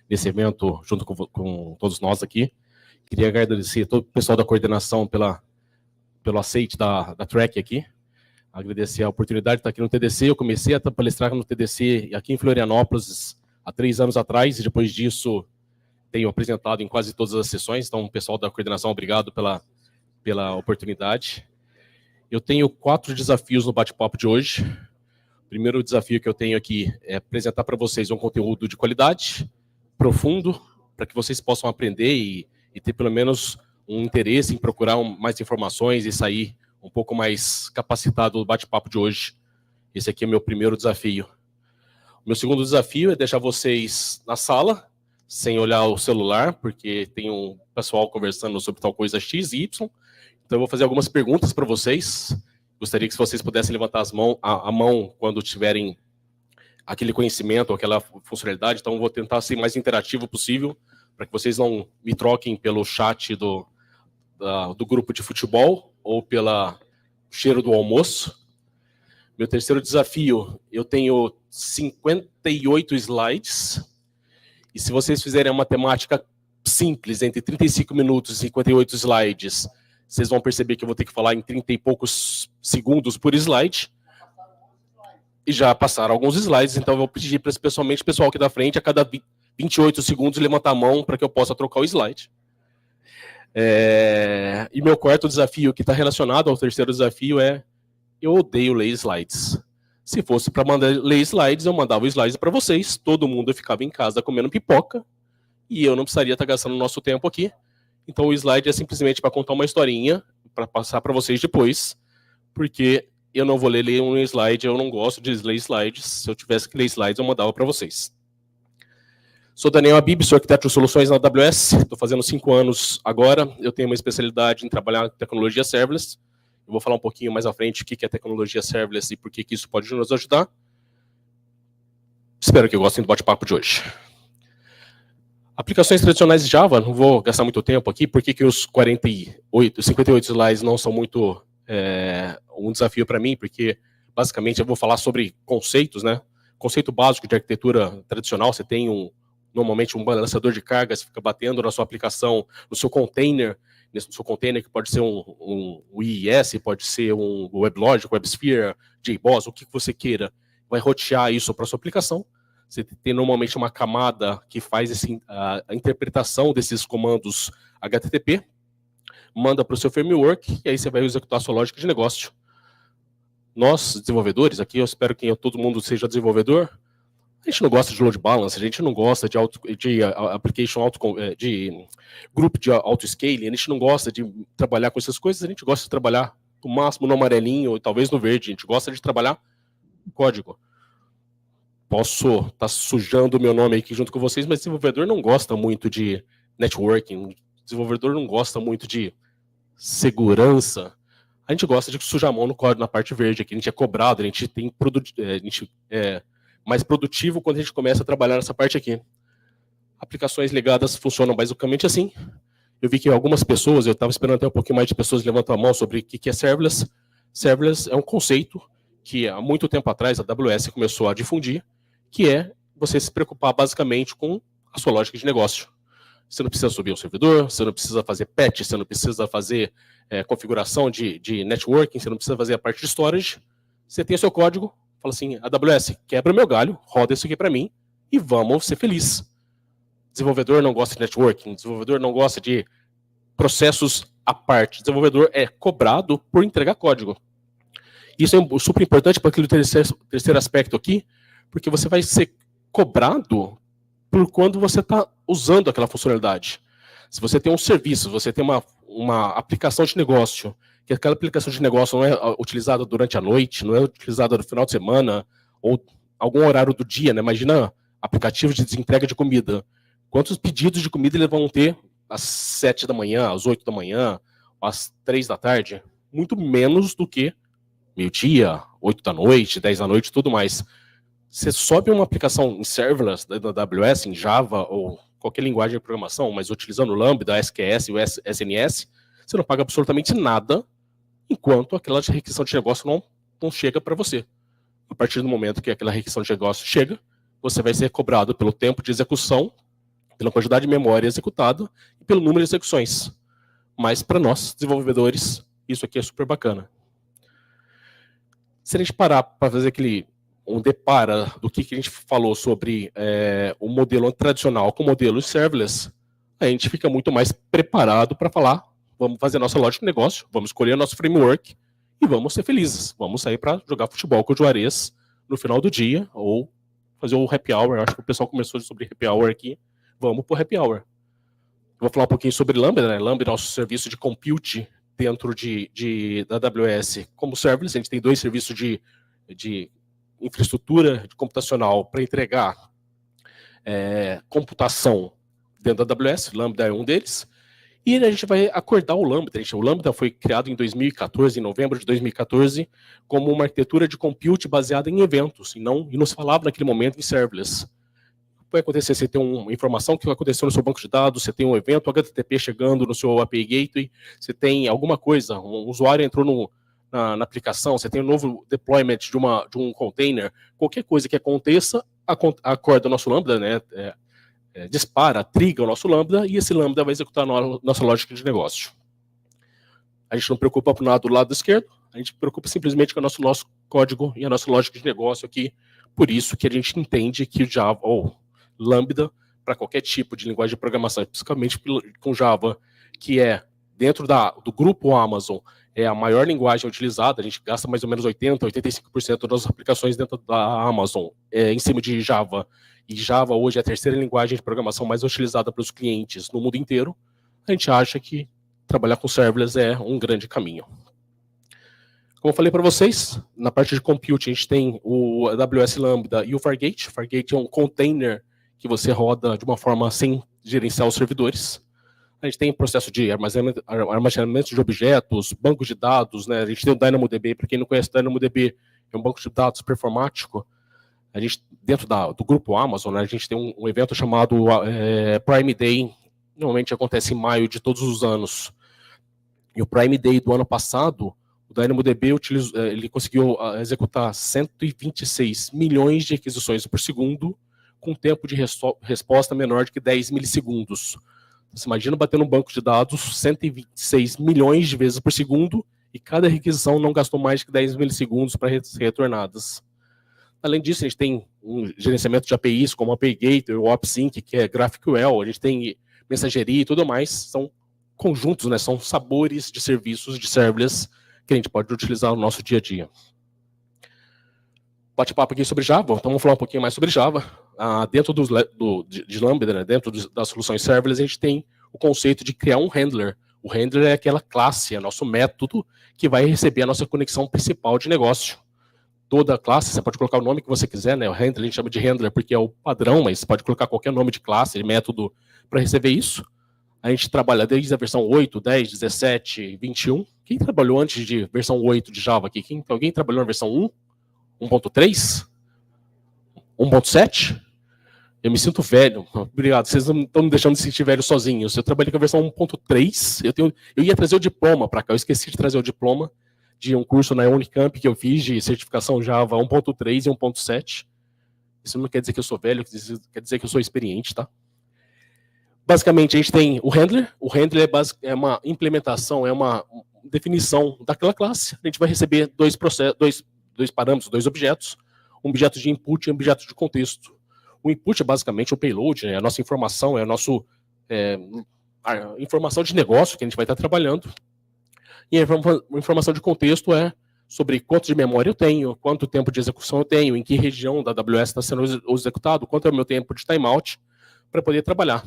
nesse evento, junto com todos nós aqui. Queria agradecer todo o pessoal da coordenação pelo aceite da Track aqui. Agradecer a oportunidade de estar aqui no TDC. Eu comecei a palestrar no TDC aqui em Florianópolis há 3 anos atrás, e depois disso tenho apresentado em quase todas as sessões. Então, pessoal da coordenação, obrigado pela oportunidade. Eu tenho 4 desafios no bate-papo de hoje. O primeiro desafio que eu tenho aqui é apresentar para vocês um conteúdo de qualidade, profundo, para que vocês possam aprender e ter pelo menos um interesse em procurar mais informações e sair um pouco mais capacitado do bate-papo de hoje. Esse aqui é o meu primeiro desafio. O meu segundo desafio é deixar vocês na sala, sem olhar o celular, porque tem um pessoal conversando sobre tal coisa X e Y. Então eu vou fazer algumas perguntas para vocês. Gostaria que vocês pudessem levantar a mão quando tiverem aquele conhecimento, aquela funcionalidade. Então eu vou tentar ser mais interativo possível, para que vocês não me troquem pelo chat do grupo de futebol ou pelo cheiro do almoço. Meu terceiro desafio, eu tenho 58 slides, e se vocês fizerem uma matemática simples, entre 35 minutos e 58 slides, vocês vão perceber que eu vou ter que falar em 30 e poucos segundos por slide, e já passaram alguns slides, então eu vou pedir pessoalmente o pessoal aqui da frente, a cada 28 segundos, levantar a mão para que eu possa trocar o slide. E meu quarto desafio, que está relacionado ao terceiro desafio, é: eu odeio ler slides. Se fosse para ler slides, eu mandava o slide para vocês, todo mundo ficava em casa comendo pipoca, e eu não precisaria estar gastando nosso tempo aqui. Então o slide é simplesmente para contar uma historinha, para passar para vocês depois, porque eu não vou ler um slide, eu não gosto de ler slides. Se eu tivesse que ler slides, eu mandava para vocês. Sou Daniel Habib, sou arquiteto de soluções na AWS, estou fazendo 5 anos agora. Eu tenho uma especialidade em trabalhar com tecnologia serverless. Eu vou falar um pouquinho mais à frente o que é tecnologia serverless e por que isso pode nos ajudar. Espero que gostem do bate-papo de hoje. Aplicações tradicionais de Java, não vou gastar muito tempo aqui. Por que os 58 slides não são muito um desafio para mim? Porque, basicamente, eu vou falar sobre conceitos, né? Conceito básico de arquitetura tradicional, você tem normalmente um balanceador de cargas, fica batendo na sua aplicação, no seu container, que pode ser um IIS, pode ser um WebLogic, WebSphere, JBoss, o que você queira, vai rotear isso para sua aplicação. Você tem normalmente uma camada que faz a interpretação desses comandos HTTP, manda para o seu framework, e aí você vai executar a sua lógica de negócio. Nós, desenvolvedores, aqui eu espero que todo mundo seja desenvolvedor, a gente não gosta de load balance, a gente não gosta de grupo de auto-scaling, a gente não gosta de trabalhar com essas coisas, a gente gosta de trabalhar no máximo no amarelinho, talvez no verde, a gente gosta de trabalhar código. Posso estar sujando o meu nome aqui junto com vocês, mas desenvolvedor não gosta muito de networking, desenvolvedor não gosta muito de segurança. A gente gosta de sujar a mão no código, na parte verde aqui, a gente é cobrado, a gente é mais produtivo quando a gente começa a trabalhar nessa parte aqui. Aplicações legadas funcionam basicamente assim. Eu vi que algumas pessoas, eu estava esperando até um pouquinho mais de pessoas levantar a mão sobre o que é serverless. Serverless é um conceito que há muito tempo atrás a AWS começou a difundir, que é você se preocupar basicamente com a sua lógica de negócio. Você não precisa subir o servidor, você não precisa fazer patch, você não precisa fazer configuração de networking, você não precisa fazer a parte de storage. Você tem o seu código, fala assim: AWS, quebra meu galho, roda isso aqui para mim e vamos ser felizes. Desenvolvedor não gosta de networking, desenvolvedor não gosta de processos à parte. Desenvolvedor é cobrado por entregar código. Isso é super importante para aquele terceiro aspecto aqui, porque você vai ser cobrado por quando você está usando aquela funcionalidade. Se você tem um serviço, você tem uma aplicação de negócio, que aquela aplicação de negócio não é utilizada durante a noite, não é utilizada no final de semana, ou algum horário do dia, né? Imagina aplicativos de desentrega de comida. Quantos pedidos de comida eles vão ter às 7 da manhã, às 8 da manhã, às 3 da tarde? Muito menos do que meio-dia, 8 da noite, 10 da noite, tudo mais. Você sobe uma aplicação em serverless da AWS, em Java ou qualquer linguagem de programação, mas utilizando o Lambda, SQS e o SNS, você não paga absolutamente nada enquanto aquela requisição de negócio não chega para você. A partir do momento que aquela requisição de negócio chega, você vai ser cobrado pelo tempo de execução pela quantidade de memória executada e pelo número de execuções. Mas para nós, desenvolvedores, isso aqui é super bacana. Se a gente parar para fazer um depara do que a gente falou sobre o modelo tradicional com o modelo serverless, a gente fica muito mais preparado para falar, vamos fazer a nossa lógica de negócio, vamos escolher o nosso framework e vamos ser felizes. Vamos sair para jogar futebol com o Juarez no final do dia, ou fazer o happy hour. Acho que o pessoal começou sobre happy hour aqui. Vamos para o happy hour. Vou falar um pouquinho sobre Lambda, né? Lambda é nosso serviço de compute dentro da AWS como serverless. A gente tem 2 serviços de infraestrutura computacional para entregar computação dentro da AWS. Lambda é um deles. E a gente vai acordar o Lambda. O Lambda foi criado em 2014, em novembro de 2014, como uma arquitetura de compute baseada em eventos, e não se falava naquele momento em serverless. Vai acontecer, você tem uma informação que aconteceu no seu banco de dados, você tem um evento HTTP chegando no seu API Gateway, você tem alguma coisa, um usuário entrou na aplicação, você tem um novo deployment de um container, qualquer coisa que aconteça, acorda o nosso Lambda, né? Dispara, triga o nosso Lambda, e esse Lambda vai executar a nossa lógica de negócio. A gente não preocupa para o lado esquerdo, a gente preocupa simplesmente com o nosso código e a nossa lógica de negócio aqui. Por isso que a gente entende que o Java, ou Lambda, para qualquer tipo de linguagem de programação, especificamente com Java, que é dentro do grupo Amazon, é a maior linguagem utilizada. A gente gasta mais ou menos 80%, 85% das aplicações dentro da Amazon em cima de Java. E Java hoje é a terceira linguagem de programação mais utilizada pelos clientes no mundo inteiro. A gente acha que trabalhar com serverless é um grande caminho. Como eu falei para vocês, na parte de compute, a gente tem o AWS Lambda e o Fargate. O Fargate é um container que você roda de uma forma sem gerenciar os servidores. A gente tem processo de armazenamento de objetos, bancos de dados, né? A gente tem o DynamoDB. Para quem não conhece, o DynamoDB é um banco de dados performático. A gente, dentro do grupo Amazon, né, a gente tem um evento chamado Prime Day. Normalmente acontece em maio de todos os anos. E o Prime Day do ano passado, o DynamoDB ele conseguiu executar 126 milhões de requisições por segundo, com tempo de resposta menor de que 10 milissegundos. Você imagina bater no banco de dados 126 milhões de vezes por segundo, e cada requisição não gastou mais de 10 milissegundos para ser retornadas. Além disso, a gente tem um gerenciamento de APIs, como o API Gateway, o AppSync, que é GraphQL, a gente tem mensageria e tudo mais. São conjuntos, né? São sabores de serviços de serverless que a gente pode utilizar no nosso dia a dia. Bate-papo aqui sobre Java, então vamos falar um pouquinho mais sobre Java. Dentro de Lambda, né, dentro das soluções serverless, a gente tem o conceito de criar um handler. O handler é aquela classe, é nosso método que vai receber a nossa conexão principal de negócio. Toda classe, você pode colocar o nome que você quiser, né? O handler a gente chama de handler porque é o padrão, mas você pode colocar qualquer nome de classe, de método para receber isso. A gente trabalha desde a versão 8, 10, 17, 21. Quem trabalhou antes de versão 8 de Java aqui? Alguém trabalhou na versão 1? 1.3? 1.7? Eu me sinto velho. Obrigado, vocês não estão me deixando me sentir velho sozinhos. Eu trabalhei com a versão 1.3. Eu ia trazer o diploma para cá, eu esqueci de trazer o diploma de um curso na Unicamp que eu fiz de certificação Java 1.3 e 1.7. Isso não quer dizer que eu sou velho, quer dizer que eu sou experiente, tá? Basicamente, a gente tem o handler. O handler é uma implementação, é uma definição daquela classe. A gente vai receber dois parâmetros, dois objetos. Um objeto de input e um objeto de contexto. O input é basicamente o payload, né? A nossa informação, é a nossa informação de negócio que a gente vai estar trabalhando. E a informação de contexto é sobre quanto de memória eu tenho, quanto tempo de execução eu tenho, em que região da AWS está sendo executado, quanto é o meu tempo de timeout para poder trabalhar.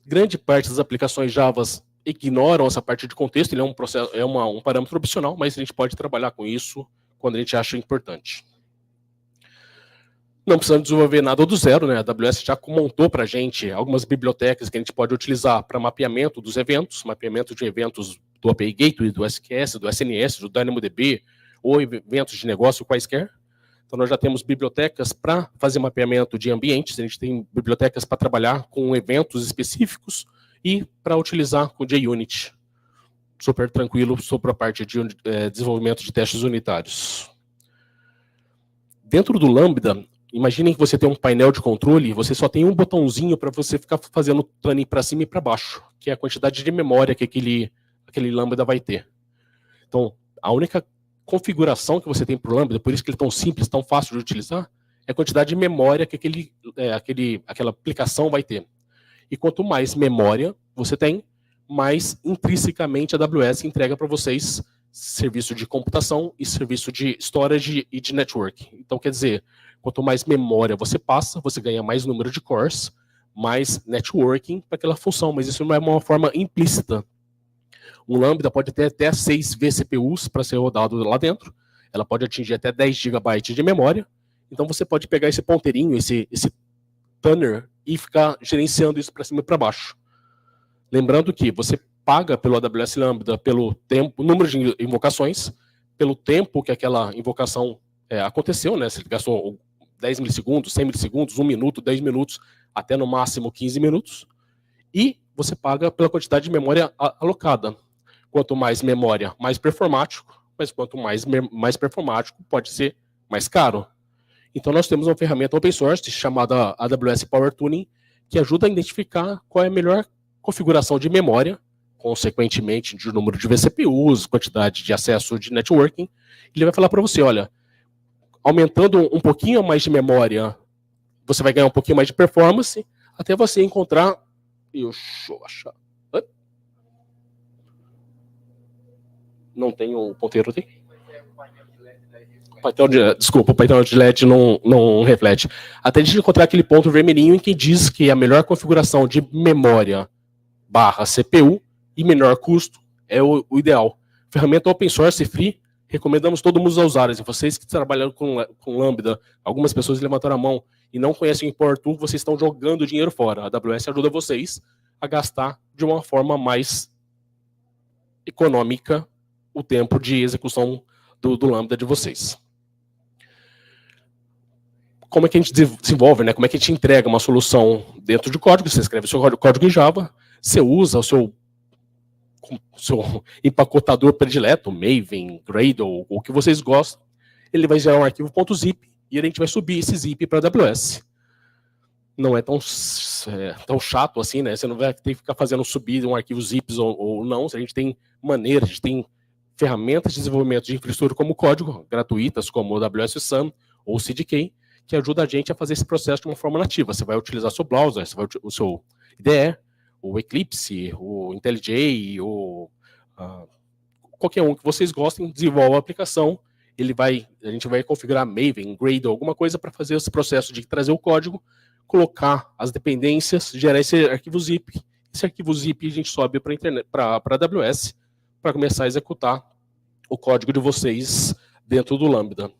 Grande parte das aplicações Java ignoram essa parte de contexto, ele é um parâmetro opcional, mas a gente pode trabalhar com isso quando a gente acha importante. Não precisamos desenvolver nada do zero, né? A AWS já montou para a gente algumas bibliotecas que a gente pode utilizar para mapeamento dos eventos, mapeamento de eventos do API Gateway, do SQS, do SNS, do DynamoDB, ou eventos de negócio quaisquer. Então, nós já temos bibliotecas para fazer mapeamento de ambientes, a gente tem bibliotecas para trabalhar com eventos específicos e para utilizar com JUnit. Super tranquilo sobre a parte de desenvolvimento de testes unitários. Dentro do Lambda, imaginem que você tem um painel de controle e você só tem um botãozinho para você ficar fazendo tuning para cima e para baixo, que é a quantidade de memória que aquele Lambda vai ter. Então, a única configuração que você tem para o Lambda, por isso que ele é tão simples, tão fácil de utilizar, é a quantidade de memória que aquela aplicação vai ter. E quanto mais memória você tem, mais intrinsecamente a AWS entrega para vocês serviço de computação e serviço de storage e de network. Então, quer dizer, quanto mais memória você passa, você ganha mais número de cores, mais networking para aquela função, mas isso não é uma forma implícita. Um Lambda pode ter até 6 vCPUs para ser rodado lá dentro, ela pode atingir até 10 GB de memória, então você pode pegar esse ponteirinho, esse tuner, e ficar gerenciando isso para cima e para baixo. Lembrando que você paga pelo AWS Lambda pelo tempo, número de invocações, pelo tempo que aquela invocação aconteceu, né? Se ele gastou 10 milissegundos, 100 milissegundos, 1 minuto, 10 minutos, até no máximo 15 minutos. E você paga pela quantidade de memória alocada. Quanto mais memória, mais performático, mas quanto mais performático, pode ser mais caro. Então nós temos uma ferramenta open source chamada AWS Power Tuning, que ajuda a identificar qual é a melhor configuração de memória, consequentemente de número de vCPUs, quantidade de acesso de networking. Ele vai falar para você, olha, aumentando um pouquinho mais de memória, você vai ganhar um pouquinho mais de performance, até você encontrar... Deixa eu achar... Não tem um ponteiro aqui? Desculpa, o painel de LED não reflete. Até a gente encontrar aquele ponto vermelhinho em que diz que a melhor configuração de memória / CPU e menor custo é o ideal. Ferramenta open source e free, recomendamos todo mundo a usar. E vocês que trabalham com Lambda, algumas pessoas levantaram a mão e não conhecem o Power Tool, vocês estão jogando dinheiro fora. A AWS ajuda vocês a gastar de uma forma mais econômica o tempo de execução do Lambda de vocês. Como é que a gente desenvolve, né? Como é que a gente entrega uma solução dentro de código? Você escreve o seu código em Java, você usa o seu empacotador predileto, Maven, Gradle, o que vocês gostam, ele vai gerar um arquivo .zip e a gente vai subir esse zip para a AWS. Não é tão chato assim, né? Você não vai ter que ficar fazendo subir um arquivo zips ou não. A gente tem maneiras, a gente tem ferramentas de desenvolvimento de infraestrutura como código, gratuitas, como o AWS Sun ou o CDK, que ajuda a gente a fazer esse processo de uma forma nativa. Você vai utilizar seu browser, você vai o seu IDE, o Eclipse, o IntelliJ, qualquer um que vocês gostem, desenvolve a aplicação, a gente vai configurar Maven, Gradle, alguma coisa para fazer esse processo de trazer o código, colocar as dependências, gerar esse arquivo zip. Esse arquivo zip a gente sobe para a AWS para começar a executar o código de vocês dentro do Lambda.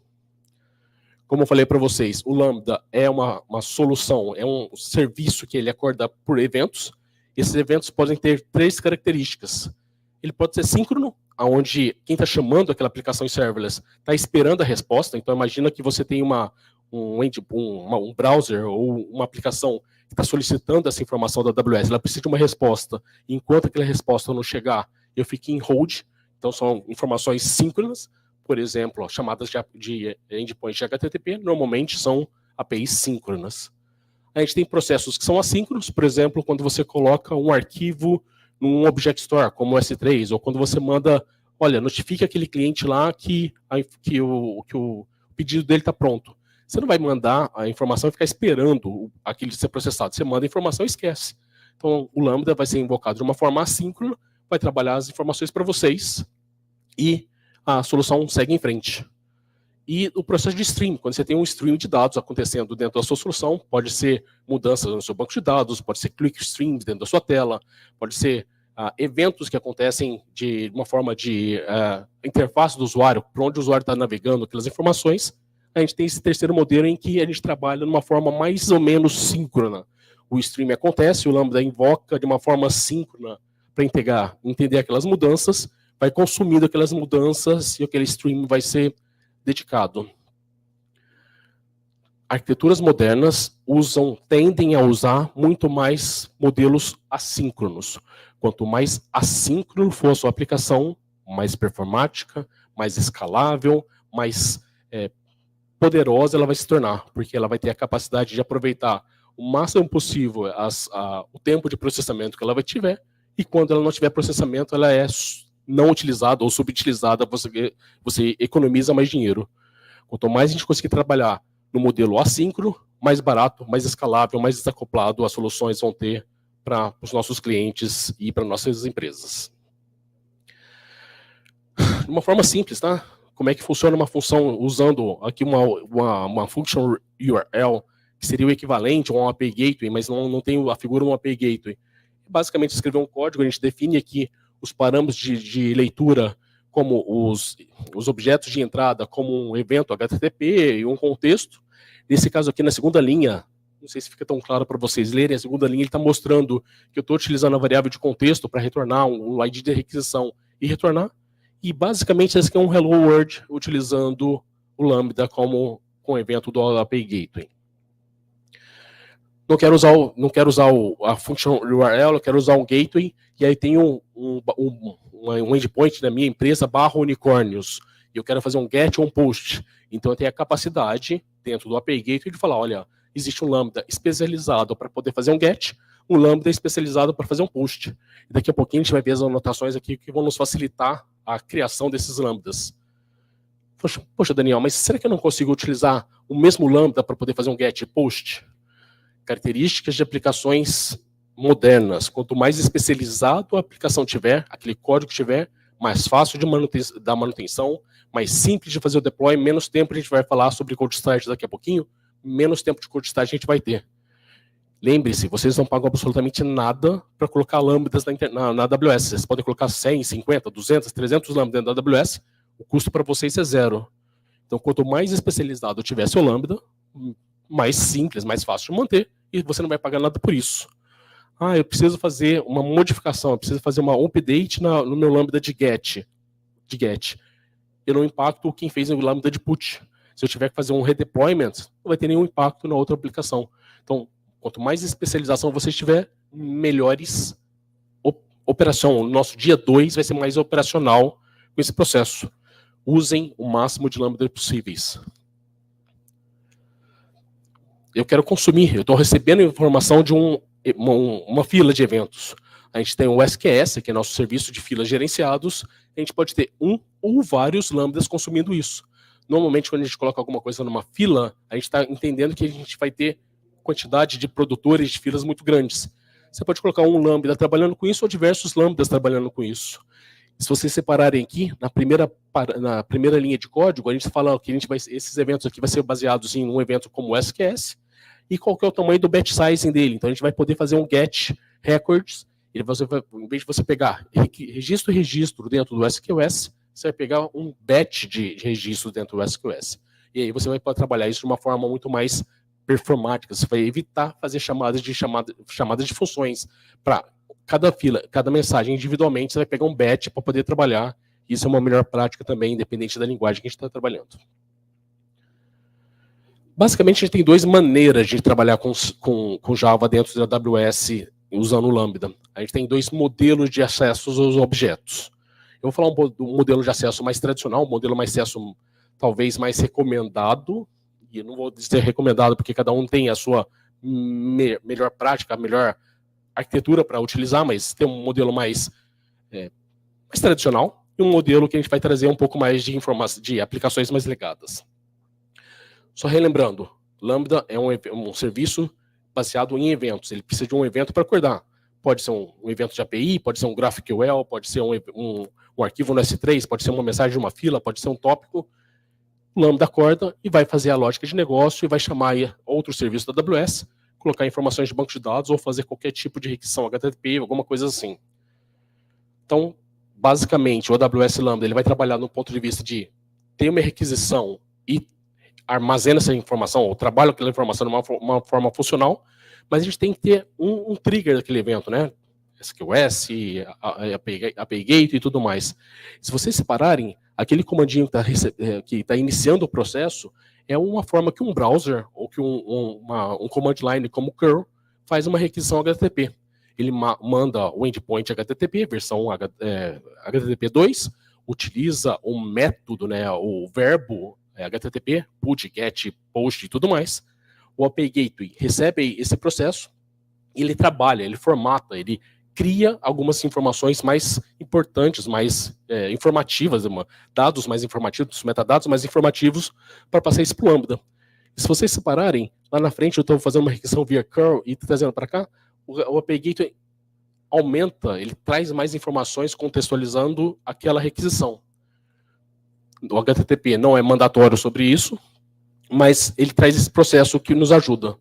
Como eu falei para vocês, o Lambda é uma solução, é um serviço que ele acorda por eventos. Esses eventos podem ter 3 características. Ele pode ser síncrono, onde quem está chamando aquela aplicação em serverless está esperando a resposta. Então, imagina que você tem um browser ou uma aplicação que está solicitando essa informação da AWS. Ela precisa de uma resposta. E enquanto aquela resposta não chegar, eu fico em hold. Então, são informações síncronas. Por exemplo, chamadas de endpoint de HTTP normalmente são APIs síncronas. A gente tem processos que são assíncronos, por exemplo, quando você coloca um arquivo num Object Store, como o S3, ou quando você manda, olha, notifique aquele cliente lá que o pedido dele está pronto. Você não vai mandar a informação e ficar esperando aquilo ser processado. Você manda a informação e esquece. Então, o Lambda vai ser invocado de uma forma assíncrona, vai trabalhar as informações para vocês e a solução segue em frente. E o processo de stream, quando você tem um stream de dados acontecendo dentro da sua solução, pode ser mudanças no seu banco de dados, pode ser click streams dentro da sua tela, pode ser eventos que acontecem de uma forma de interface do usuário, por onde o usuário está navegando aquelas informações. A gente tem esse terceiro modelo em que a gente trabalha de uma forma mais ou menos síncrona. O stream acontece, o Lambda invoca de uma forma síncrona para entender aquelas mudanças, vai consumindo aquelas mudanças e aquele stream vai ser dedicado. Arquiteturas modernas tendem a usar muito mais modelos assíncronos. Quanto mais assíncrono for a sua aplicação, mais performática, mais escalável, mais poderosa ela vai se tornar, porque ela vai ter a capacidade de aproveitar o máximo possível o tempo de processamento que ela vai tiver, e quando ela não tiver processamento, ela é não utilizada ou subutilizada, você economiza mais dinheiro. Quanto mais a gente conseguir trabalhar no modelo assíncrono, mais barato, mais escalável, mais desacoplado as soluções vão ter para os nossos clientes e para nossas empresas. De uma forma simples, tá? Como é que funciona uma função usando aqui uma function URL, que seria o equivalente a um API Gateway, mas não tem a figura de um API Gateway. Basicamente, escrever um código, a gente define aqui os parâmetros de leitura, como os objetos de entrada, como um evento HTTP e um contexto. Nesse caso aqui, na segunda linha, não sei se fica tão claro para vocês lerem, a segunda linha ele está mostrando que eu estou utilizando a variável de contexto para retornar um ID de requisição e retornar. E basicamente esse aqui é um Hello World utilizando o Lambda como com o evento do API Gateway. Não quero usar a function URL, eu quero usar um gateway, e aí tem um endpoint na minha empresa /unicórnios, e eu quero fazer um get ou um post. Então eu tenho a capacidade, dentro do API Gateway, de falar, olha, existe um Lambda especializado para poder fazer um get, um Lambda especializado para fazer um post. E daqui a pouquinho a gente vai ver as anotações aqui que vão nos facilitar a criação desses Lambdas. Poxa, Daniel, mas será que eu não consigo utilizar o mesmo Lambda para poder fazer um get e post? Características de aplicações modernas. Quanto mais especializado a aplicação tiver, aquele código tiver, mais fácil da manutenção, mais simples de fazer o deploy, menos tempo a gente vai falar sobre cold start daqui a pouquinho, menos tempo de cold start a gente vai ter. Lembre-se, vocês não pagam absolutamente nada para colocar lambdas na AWS. Vocês podem colocar 100, 50, 200, 300 lambdas dentro da AWS, o custo para vocês é zero. Então, quanto mais especializado tiver seu lambda, mais simples, mais fácil de manter, e você não vai pagar nada por isso. Ah, eu preciso fazer uma modificação, eu preciso fazer uma update no meu lambda de get. Eu não impacto quem fez o lambda de put. Se eu tiver que fazer um redeployment, não vai ter nenhum impacto na outra aplicação. Então, quanto mais especialização você tiver, melhores operação. O nosso dia 2 vai ser mais operacional com esse processo. Usem o máximo de lambda possíveis. Eu quero consumir, eu estou recebendo informação de uma fila de eventos. A gente tem o SQS, que é nosso serviço de filas gerenciados, a gente pode ter um ou vários lambdas consumindo isso. Normalmente, quando a gente coloca alguma coisa numa fila, a gente está entendendo que a gente vai ter quantidade de produtores de filas muito grandes. Você pode colocar um lambda trabalhando com isso ou diversos lambdas trabalhando com isso. Se vocês separarem aqui, na primeira linha de código, a gente fala que esses eventos aqui vão ser baseados em um evento como o SQS, e qual que é o tamanho do batch sizing dele. Então a gente vai poder fazer um get records, em vez de você pegar registro dentro do SQS, você vai pegar um batch de registros dentro do SQS. E aí você vai poder trabalhar isso de uma forma muito mais performática. Você vai evitar fazer chamadas de funções para cada fila, cada mensagem individualmente, você vai pegar um batch para poder trabalhar. Isso é uma melhor prática também, independente da linguagem que a gente está trabalhando. Basicamente, a gente tem duas maneiras de trabalhar com Java dentro da AWS usando o Lambda. A gente tem dois modelos de acesso aos objetos. Eu vou falar do modelo de acesso mais tradicional, um modelo mais acesso talvez mais recomendado, e eu não vou dizer recomendado porque cada um tem a sua melhor prática, a melhor arquitetura para utilizar, mas tem um modelo mais tradicional e um modelo que a gente vai trazer um pouco mais de informação, de aplicações mais legadas. Só relembrando, Lambda é um serviço baseado em eventos. Ele precisa de um evento para acordar. Pode ser um evento de API, pode ser um GraphQL, pode ser um arquivo no S3, pode ser uma mensagem de uma fila, pode ser um tópico. O Lambda acorda e vai fazer a lógica de negócio e vai chamar outro serviço da AWS, colocar informações de banco de dados ou fazer qualquer tipo de requisição HTTP, alguma coisa assim. Então, basicamente, o AWS Lambda ele vai trabalhar no ponto de vista de ter uma requisição e armazena essa informação, ou trabalha aquela informação de uma forma funcional, mas a gente tem que ter um trigger daquele evento, né? SQS, API Gate e tudo mais. Se vocês separarem, aquele comandinho que está iniciando o processo é uma forma que um browser ou que um command line como o curl faz uma requisição HTTP. Ele manda o endpoint HTTP, versão HTTP 2, utiliza o método, né, o verbo HTTP, put, get, post e tudo mais. O API Gateway recebe esse processo, ele trabalha, ele formata, ele cria algumas informações mais importantes, mais informativas, dados mais informativos, metadados mais informativos, para passar isso para o Lambda. E se vocês separarem, lá na frente eu estou fazendo uma requisição via curl e trazendo para cá, o API Gateway aumenta, ele traz mais informações contextualizando aquela requisição. O HTTP não é mandatório sobre isso, mas ele traz esse processo que nos ajuda.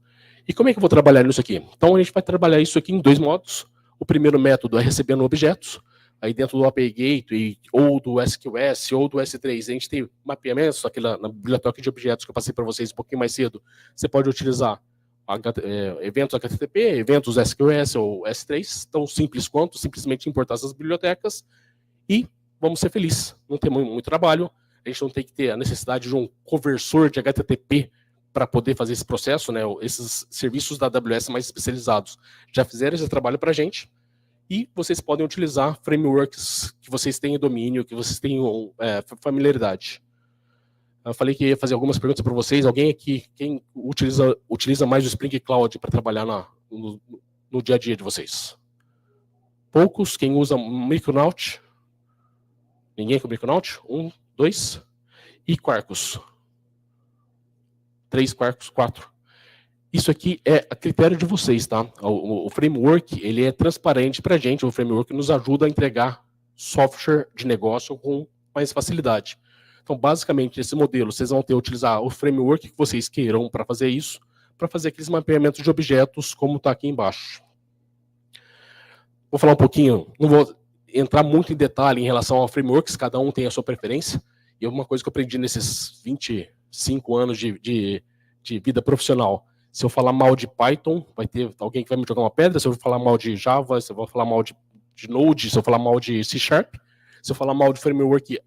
E como é que eu vou trabalhar nisso aqui? Então a gente vai trabalhar isso aqui em 2 modos. O primeiro método é recebendo objetos. Aí dentro do API Gateway, ou do SQS, ou do S3, a gente tem mapeamentos, aqui na biblioteca de objetos que eu passei para vocês um pouquinho mais cedo. Você pode utilizar eventos HTTP, eventos SQS ou S3, tão simples quanto simplesmente importar essas bibliotecas e vamos ser felizes. Não tem muito trabalho, a gente não tem que ter a necessidade de um conversor de HTTP para poder fazer esse processo, né? Esses serviços da AWS mais especializados já fizeram esse trabalho para a gente, e vocês podem utilizar frameworks que vocês tenham domínio, que vocês tenham familiaridade. Eu falei que ia fazer algumas perguntas para vocês. Alguém aqui, quem utiliza mais o Spring Cloud para trabalhar no dia a dia de vocês? Poucos. Quem usa Micronaut? Ninguém com Micronaut? 1, 2. E Quarkus? 3 Quarkus, 4. Isso aqui é a critério de vocês, tá? O framework, ele é transparente para a gente. O framework nos ajuda a entregar software de negócio com mais facilidade. Então, basicamente, nesse modelo, vocês vão ter que utilizar o framework que vocês queiram para fazer isso, para fazer aqueles mapeamentos de objetos, como está aqui embaixo. Vou falar um pouquinho, não vou entrar muito em detalhe em relação ao frameworks, cada um tem a sua preferência. E uma coisa que eu aprendi nesses 25 anos de vida profissional, se eu falar mal de Python, vai ter alguém que vai me jogar uma pedra. Se eu falar mal de Java, se eu falar mal de Node, se eu falar mal de C#, se eu falar mal de framework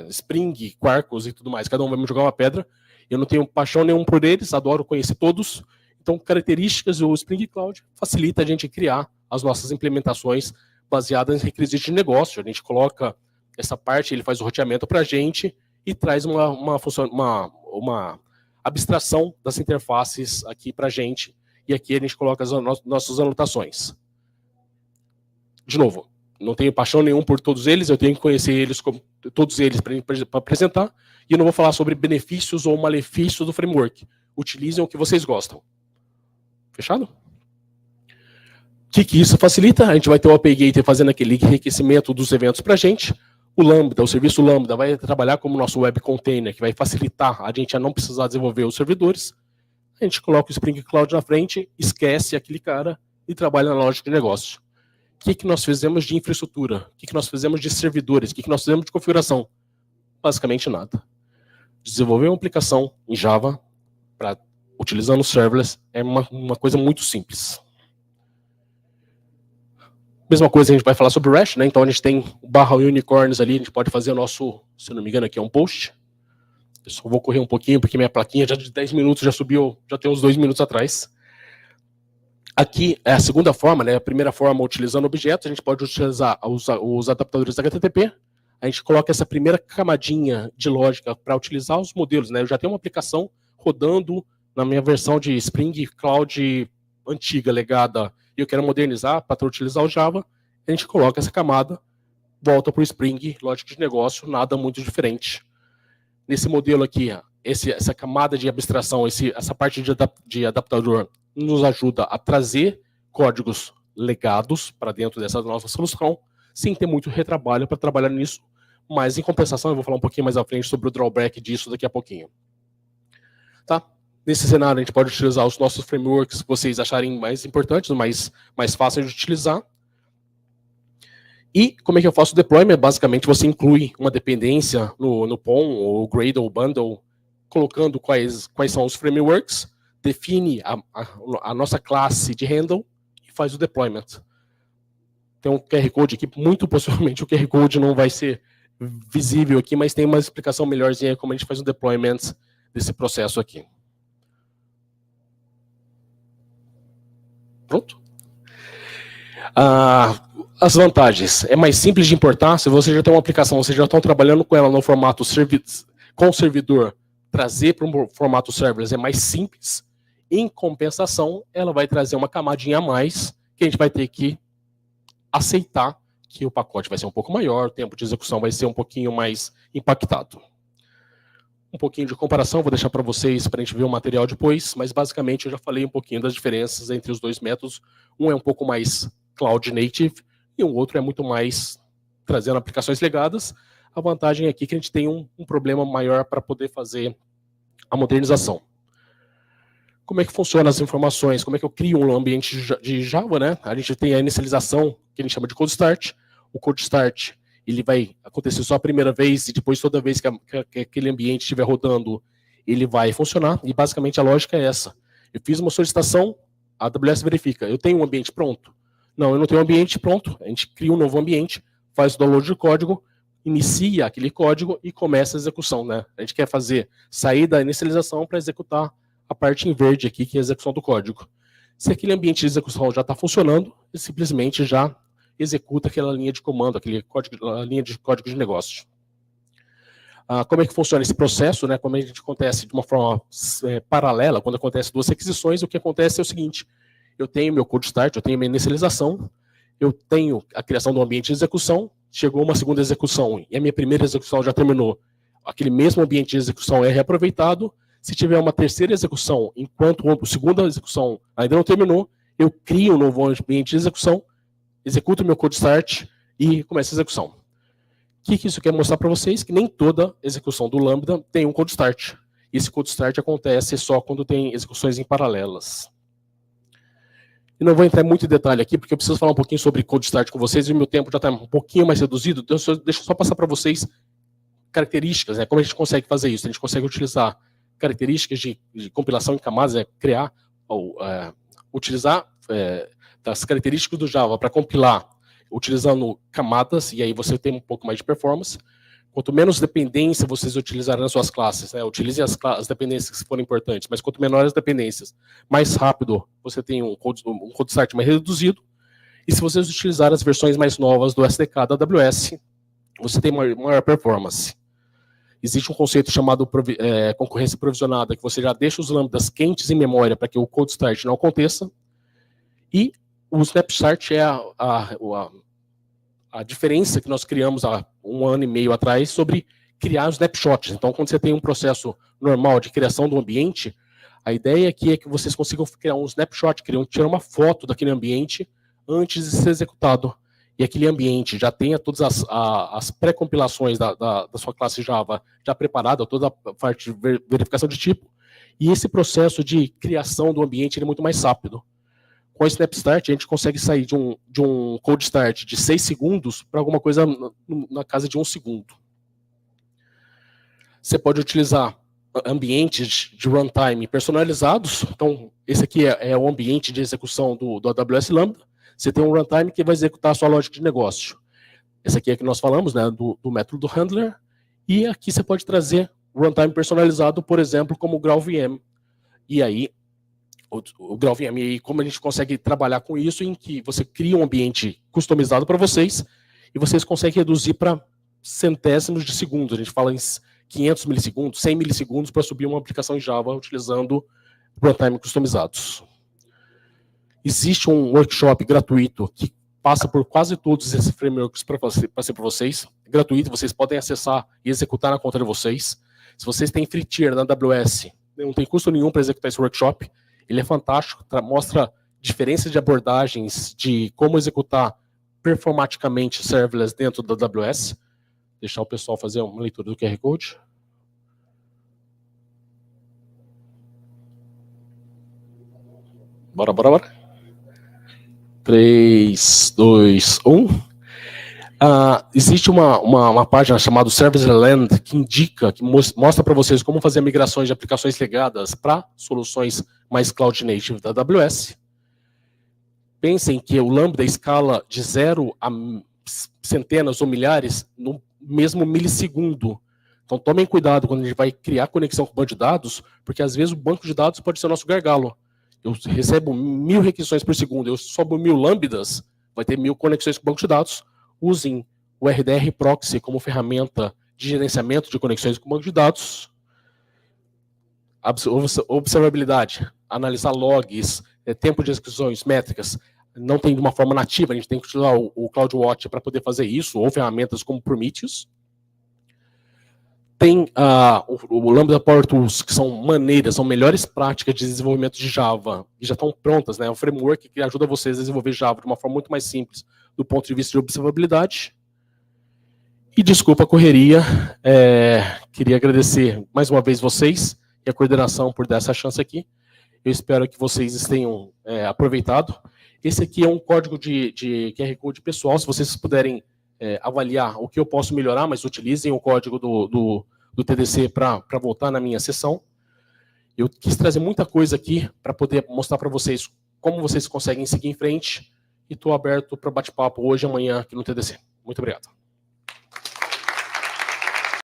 Spring, Quarkus e tudo mais, cada um vai me jogar uma pedra. Eu não tenho paixão nenhuma por eles, adoro conhecer todos. Então, características do Spring Cloud facilita a gente criar as nossas implementações baseadas em requisitos de negócio. A gente coloca essa parte, ele faz o roteamento para a gente e traz uma abstração das interfaces aqui para a gente. E aqui a gente coloca as nossas anotações. De novo, não tenho paixão nenhuma por todos eles, eu tenho que conhecer eles, todos eles, para apresentar, e eu não vou falar sobre benefícios ou malefícios do framework. Utilizem o que vocês gostam. Fechado? O que isso facilita? A gente vai ter o API Gateway fazendo aquele enriquecimento dos eventos para a gente. O Lambda, o serviço Lambda, vai trabalhar como nosso web container, que vai facilitar a gente a não precisar desenvolver os servidores. A gente coloca o Spring Cloud na frente, esquece aquele cara e trabalha na lógica de negócio. O que nós fizemos de infraestrutura? O que nós fizemos de servidores? O que nós fizemos de configuração? Basicamente nada. Desenvolver uma aplicação em Java, utilizando serverless, é uma coisa muito simples. Mesma coisa a gente vai falar sobre o REST, né? Então a gente tem o /unicorns ali, a gente pode fazer o nosso, se não me engano, aqui é um post. Eu só vou correr um pouquinho, porque minha plaquinha já de 10 minutos já subiu, já tem uns 2 minutos atrás. Aqui é a segunda forma, né? A primeira forma, utilizando objetos, a gente pode utilizar os adaptadores HTTP. A gente coloca essa primeira camadinha de lógica para utilizar os modelos, né? Eu já tenho uma aplicação rodando na minha versão de Spring Cloud antiga, legada, e eu quero modernizar para utilizar o Java. A gente coloca essa camada, volta para o Spring, lógica de negócio, nada muito diferente. Nesse modelo aqui, essa camada de abstração, essa parte de adaptador, nos ajuda a trazer códigos legados para dentro dessa nossa solução, sem ter muito retrabalho para trabalhar nisso, mas em compensação, eu vou falar um pouquinho mais à frente sobre o drawback disso daqui a pouquinho. Tá? Nesse cenário, a gente pode utilizar os nossos frameworks que vocês acharem mais importantes, mais fáceis de utilizar. E como é que eu faço o deployment? Basicamente, você inclui uma dependência no POM, ou Gradle, ou Bundle, colocando quais são os frameworks, define a nossa classe de handle e faz o deployment. Tem um QR Code aqui, muito possivelmente o QR Code não vai ser visível aqui, mas tem uma explicação melhorzinha como a gente faz o deployment desse processo aqui. Pronto? As vantagens. É mais simples de importar. Se você já tem uma aplicação, vocês já estão trabalhando com ela no formato com o servidor trazer para um formato serverless é mais simples. Em compensação, ela vai trazer uma camadinha a mais que a gente vai ter que aceitar que o pacote vai ser um pouco maior, o tempo de execução vai ser um pouquinho mais impactado. Um pouquinho de comparação, vou deixar para vocês, para a gente ver o material depois, mas basicamente eu já falei um pouquinho das diferenças entre os dois métodos. Um é um pouco mais cloud native e o outro é muito mais trazendo aplicações legadas. A vantagem aqui é que a gente tem um problema maior para poder fazer a modernização. Como é que funciona as informações? Como é que eu crio um ambiente de Java, né? A gente tem a inicialização, que a gente chama de cold start. O cold start, ele vai acontecer só a primeira vez e depois toda vez que aquele ambiente estiver rodando, ele vai funcionar. E basicamente a lógica é essa. Eu fiz uma solicitação, a AWS verifica. Eu tenho um ambiente pronto? Não, eu não tenho um ambiente pronto. A gente cria um novo ambiente, faz o download de código, inicia aquele código e começa a execução, né? A gente quer fazer sair da inicialização para executar a parte em verde aqui, que é a execução do código. Se aquele ambiente de execução já está funcionando, ele simplesmente já executa aquela linha de comando, a linha de código de negócio. Como é que funciona esse processo, né? Como a gente acontece de uma forma paralela, quando acontece duas requisições, o que acontece é o seguinte: eu tenho meu cold start, eu tenho minha inicialização, eu tenho a criação do ambiente de execução, chegou uma segunda execução e a minha primeira execução já terminou, aquele mesmo ambiente de execução é reaproveitado. Se tiver uma terceira execução, enquanto a segunda execução ainda não terminou, eu crio um novo ambiente de execução, executo o meu cold start e começo a execução. O que isso quer mostrar para vocês? Que nem toda execução do Lambda tem um cold start. Esse cold start acontece só quando tem execuções em paralelas. E não vou entrar muito em detalhe aqui, porque eu preciso falar um pouquinho sobre cold start com vocês, e o meu tempo já está um pouquinho mais reduzido, então deixa eu só passar para vocês características, né? Como a gente consegue fazer isso? A gente consegue utilizar características de compilação em camadas, criar ou utilizar das características do Java para compilar utilizando camadas, e aí você tem um pouco mais de performance. Quanto menos dependência vocês utilizarem nas suas classes, né? Utilizem as dependências que forem importantes, mas quanto menores as dependências, mais rápido você tem um code start mais reduzido. E se vocês utilizarem as versões mais novas do SDK da AWS, você tem maior performance. Existe um conceito chamado concorrência provisionada, que você já deixa os lambdas quentes em memória para que o cold start não aconteça. E o snap start é a diferença que nós criamos há 1 ano e meio atrás sobre criar snapshots. Então, quando você tem um processo normal de criação do ambiente, a ideia aqui é que vocês consigam criar um snapshot, tirar uma foto daquele ambiente antes de ser executado. E aquele ambiente já tenha todas as pré-compilações da sua classe Java já preparada, toda a parte de verificação de tipo, e esse processo de criação do ambiente é muito mais rápido. Com o Snap Start, a gente consegue sair de um cold start de 6 segundos para alguma coisa na casa de 1 segundo. Você pode utilizar ambientes de runtime personalizados. Então, esse aqui é o ambiente de execução do AWS Lambda. Você tem um runtime que vai executar a sua lógica de negócio. Esse aqui é que nós falamos, né, do método handler. E aqui você pode trazer runtime personalizado, por exemplo, como o GraalVM. E aí, o GraalVM, e como a gente consegue trabalhar com isso, em que você cria um ambiente customizado para vocês, e vocês conseguem reduzir para centésimos de segundos. A gente fala em 500 milissegundos, 100 milissegundos para subir uma aplicação em Java utilizando runtime customizados. Existe um workshop gratuito que passa por quase todos esses frameworks para ser para vocês. É gratuito, vocês podem acessar e executar na conta de vocês. Se vocês têm free tier na AWS, não tem custo nenhum para executar esse workshop. Ele é fantástico, mostra diferenças de abordagens de como executar performaticamente serverless dentro da AWS. Deixar o pessoal fazer uma leitura do QR Code. Bora. 3, 2, 1. Existe uma página chamada Serverland que indica, que mostra para vocês como fazer migrações de aplicações legadas para soluções mais cloud native da AWS. Pensem que o Lambda escala de 0 a centenas ou milhares no mesmo milissegundo. Então tomem cuidado quando a gente vai criar conexão com o banco de dados, porque às vezes o banco de dados pode ser o nosso gargalo. Eu recebo 1000 requisições por segundo, eu sobo 1000 lambdas, vai ter 1000 conexões com o banco de dados. Usem o RDR Proxy como ferramenta de gerenciamento de conexões com o banco de dados. Observabilidade, analisar logs, tempo de execuções, métricas. Não tem de uma forma nativa, a gente tem que utilizar o CloudWatch para poder fazer isso, ou ferramentas como Prometheus. Tem o Lambda Power Tools, que são maneiras, são melhores práticas de desenvolvimento de Java, que já estão prontas, né? É um framework que ajuda vocês a desenvolver Java de uma forma muito mais simples, do ponto de vista de observabilidade. E desculpa a correria, queria agradecer mais uma vez vocês e a coordenação por dar essa chance aqui. Eu espero que vocês tenham aproveitado. Esse aqui é um código de QR Code pessoal, se vocês puderem avaliar o que eu posso melhorar, mas utilizem o código do TDC para voltar na minha sessão. Eu quis trazer muita coisa aqui para poder mostrar para vocês como vocês conseguem seguir em frente e estou aberto para bate-papo hoje e amanhã aqui no TDC. Muito obrigado.